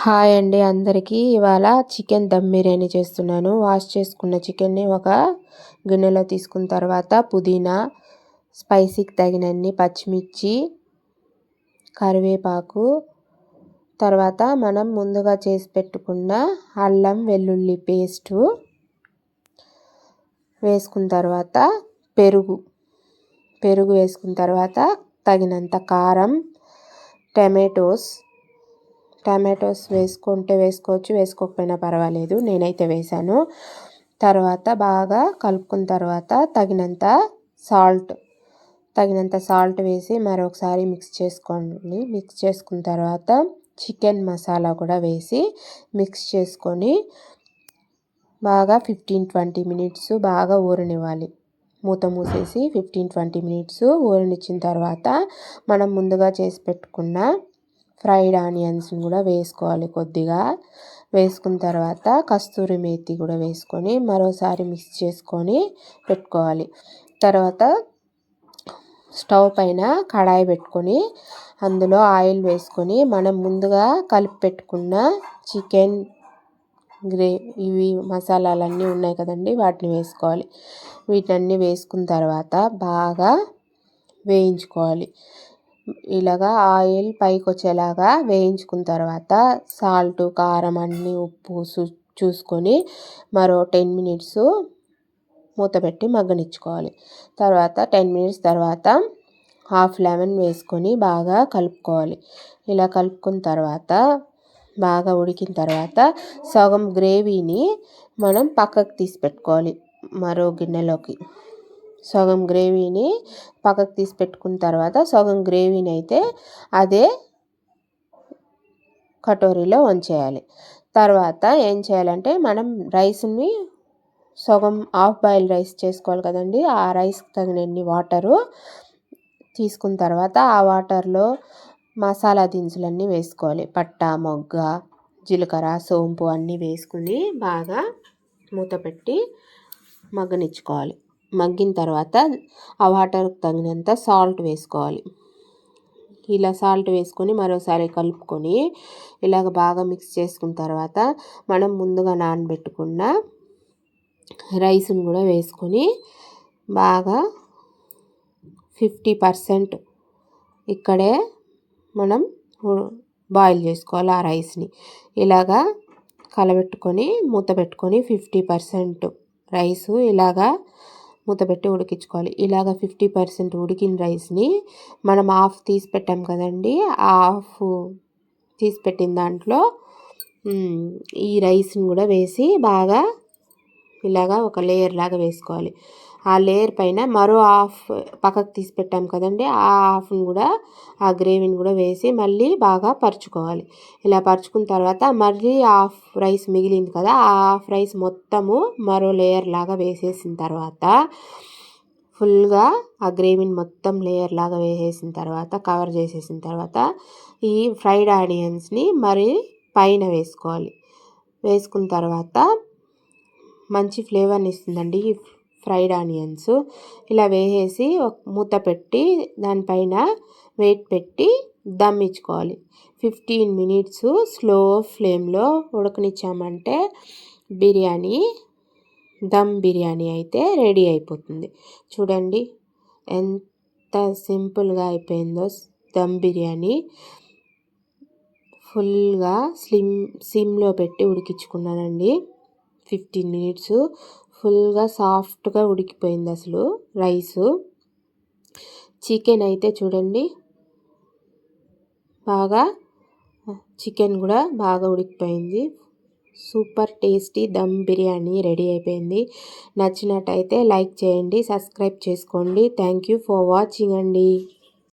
Hi అండి అందరికీ. ఇవాళ చికెన్ దమ్ బిర్యానీ చేస్తున్నాను. వాష్ చేసుకున్న చికెన్ని ఒక గిన్నెలో తీసుకున్న తర్వాత పుదీనా, స్పైసీకి తగినన్ని పచ్చిమిర్చి, కరివేపాకు, తర్వాత మనం ముందుగా చేసి పెట్టుకున్న అల్లం వెల్లుల్లి పేస్టు వేసుకున్న తర్వాత పెరుగు వేసుకున్న తర్వాత తగినంత కారం, టమాటోస్ వేసుకుంటే వేసుకోవచ్చు, వేసుకోకపోయినా పర్వాలేదు. నేనైతే వేసాను. తర్వాత బాగా కలుపుకున్న తర్వాత తగినంత సాల్ట్ వేసి మరొకసారి మిక్స్ చేసుకోండి. మిక్స్ చేసుకున్న తర్వాత చికెన్ మసాలా కూడా వేసి మిక్స్ చేసుకొని బాగా 15-20 మినిట్స్ బాగా ఊరనివ్వాలి. మూత మూసేసి 15-20 మినిట్స్ ఊరనిచ్చిన తర్వాత మనం ముందుగా చేసి పెట్టుకున్న ఫ్రైడ్ ఆనియన్స్ని కూడా వేసుకోవాలి. కొద్దిగా వేసుకున్న తర్వాత కస్తూరి మేతి కూడా వేసుకొని మరోసారి మిక్స్ చేసుకొని పెట్టుకోవాలి. తర్వాత స్టవ్ పైన కడాయి పెట్టుకొని అందులో ఆయిల్ వేసుకొని మనం ముందుగా కలిపి పెట్టుకున్న చికెన్ ఇవి మసాలాలన్నీ ఉన్నాయి కదండి, వాటిని వేసుకోవాలి. వీటన్నీ వేసుకున్న తర్వాత బాగా వేయించుకోవాలి. ఇలాగా ఆయిల్ పైకి వచ్చేలాగా వేయించుకున్న తర్వాత సాల్ట్, కారం, అన్నీ ఉప్పు చూసుకొని మరో 10 మినిట్స్ మూత పెట్టి మగ్గనిచ్చుకోవాలి. తర్వాత 10 మినిట్స్ తర్వాత హాఫ్ లెమన్ వేసుకొని బాగా కలుపుకోవాలి. ఇలా కలుపుకున్న తర్వాత బాగా ఉడికిన తర్వాత సగం గ్రేవీని మనం పక్కకు తీసి పెట్టుకోవాలి. మరో గిన్నెలోకి సగం గ్రేవీని పక్కకు తీసి పెట్టుకున్న తర్వాత సగం గ్రేవీని అయితే అదే కటోరీలో వంచేయాలి. తర్వాత ఏం చేయాలంటే మనం రైస్ని సగం హాఫ్ బాయిల్ రైస్ చేసుకోవాలి కదండి. ఆ రైస్కి తగినన్ని వాటరు తీసుకున్న తర్వాత ఆ వాటర్లో మసాలా దినుసులన్నీ వేసుకోవాలి. పట్ట, మొగ్గ, జీలకర్ర, సోంపు అన్నీ వేసుకుని బాగా మూత పెట్టి మగ్గనిచ్చుకోవాలి. మగ్గిన తర్వాత ఆ వాటర్కి తగినంత సాల్ట్ వేసుకోవాలి. ఇలా సాల్ట్ వేసుకొని మరోసారి కలుపుకొని ఇలాగ బాగా మిక్స్ చేసుకున్న తర్వాత మనం ముందుగా నానబెట్టుకున్న రైస్ని కూడా వేసుకొని బాగా 50% ఇక్కడే మనం బాయిల్ చేసుకోవాలి ఆ రైస్ని. ఇలాగా కలబెట్టుకొని మూత పెట్టుకొని 50% రైసు ఇలాగా మూత పెట్టి ఉడికించుకోవాలి. ఇలాగ 50% ఉడికిన రైస్ని మనం హాఫ్ తీసి పెట్టాం కదండి, ఆ హాఫ్ తీసి పెట్టిన దాంట్లో ఈ రైస్ని కూడా వేసి బాగా ఇలాగా ఒక లేయర్ లాగా వేసుకోవాలి. ఆ లేయర్ పైన మరో హాఫ్ పక్కకు తీసి పెట్టాం కదండి, ఆ హాఫ్ని కూడా ఆ గ్రేవీని కూడా వేసి మళ్ళీ బాగా పరుచుకోవాలి. ఇలా పరుచుకున్న తర్వాత మళ్ళీ హాఫ్ రైస్ మిగిలింది కదా, ఆ హాఫ్ రైస్ మొత్తము మరో లేయర్ లాగా వేసేసిన తర్వాత ఫుల్గా ఆ గ్రేవీని మొత్తం లేయర్ లాగా వేసేసిన తర్వాత కవర్ చేసేసిన తర్వాత ఈ ఫ్రైడ్ ఆనియన్స్ని మరి పైన వేసుకోవాలి. వేసుకున్న తర్వాత మంచి ఫ్లేవర్ని ఇస్తుందండి ఈ ఫ్రైడ్ ఆనియన్స్. ఇలా వేసేసి మూత పెట్టి దానిపైన వెయిట్ పెట్టి దమ్ ఇచ్చుకోవాలి. 15 మినిట్స్ స్లో ఫ్లేమ్లో ఉడకనిచ్చామంటే దమ్ బిర్యానీ అయితే రెడీ అయిపోతుంది. చూడండి ఎంత సింపుల్గా అయిపోయిందో దమ్ బిర్యానీ. ఫుల్గా సిమ్లో పెట్టి ఉడికించుకున్నానండి 15 మినిట్స్. ఫుల్గా సాఫ్ట్గా ఉడికిపోయింది అసలు రైసు. చికెన్ అయితే చూడండి చికెన్ కూడా బాగా ఉడికిపోయింది. Super tasty dum biryani ready అయిపోయింది. నచ్చినట్టయితే లైక్ చేయండి, సబ్స్క్రైబ్ చేసుకోండి. థ్యాంక్ యూ ఫర్ వాచింగ్ అండి.